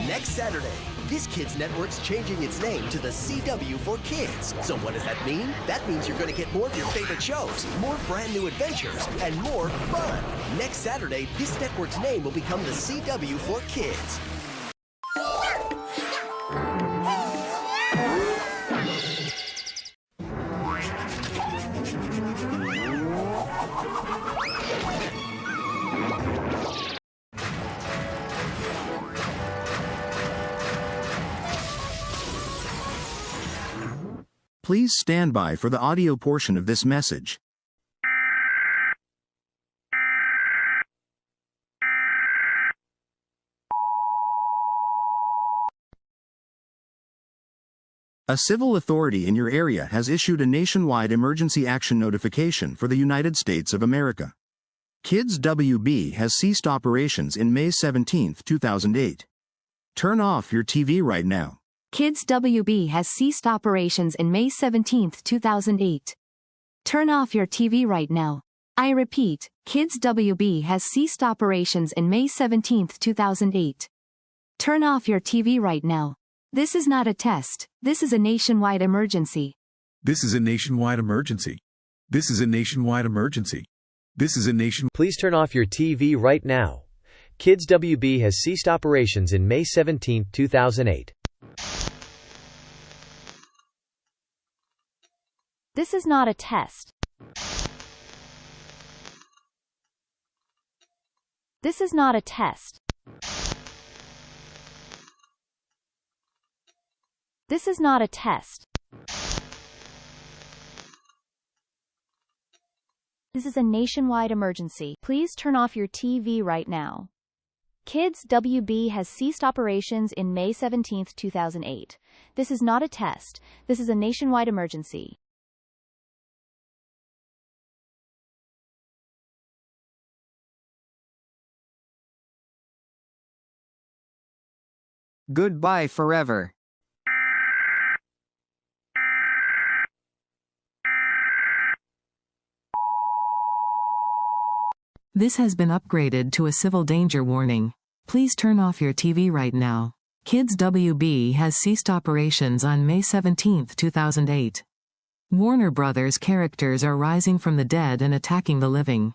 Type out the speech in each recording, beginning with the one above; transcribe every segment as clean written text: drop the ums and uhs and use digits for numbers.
Next Saturday, this kids network's changing its name to the CW for Kids. So what does that mean? That means you're going to get more of your favorite shows, more brand new adventures, and more fun. Next Saturday, this network's name will become the CW for Kids. Please stand by for the audio portion of this message. A civil authority in your area has issued a nationwide emergency action notification for the United States of America. Kids WB has ceased operations in May 17, 2008. Turn off your TV right now. Kids WB has ceased operations in May 17, 2008. Turn off your TV right now. I repeat, Kids WB has ceased operations in May 17, 2008. Turn off your TV right now. This is not a test, this is a nationwide emergency. This is a nationwide emergency. This is a nationwide emergency. This is a nation. Please turn off your TV right now. Kids WB has ceased operations in May 17, 2008. This is not a test. This is not a test. This is not a test. This is a nationwide emergency. Please turn off your TV right now. Kids WB has ceased operations in May 17, 2008. This is not a test. This is a nationwide emergency. Goodbye forever. This has been upgraded to a civil danger warning. Please turn off your TV right now. Kids WB has ceased operations on May 17, 2008. Warner Brothers characters are rising from the dead and attacking the living.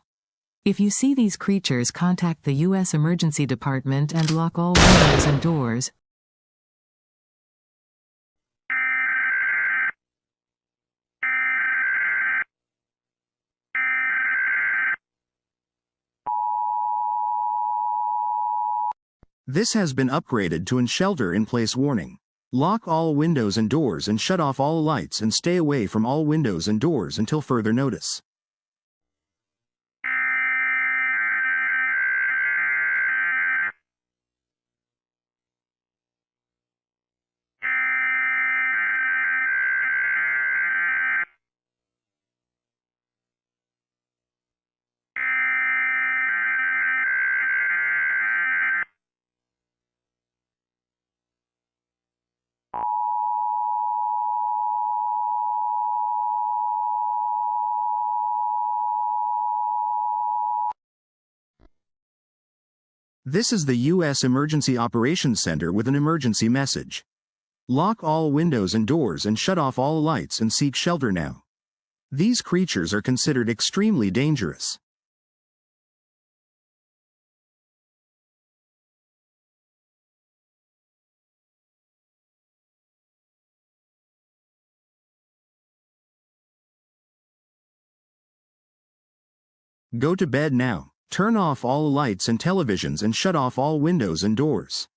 If you see these creatures, contact the U.S. Emergency Department and lock all windows and doors. This has been upgraded to an shelter-in-place warning. Lock all windows and doors and shut off all lights and stay away from all windows and doors until further notice. This is the U.S. Emergency Operations Center with an emergency message. Lock all windows and doors and shut off all lights and seek shelter now. These creatures are considered extremely dangerous. Go to bed now. Turn off all lights and televisions and shut off all windows and doors.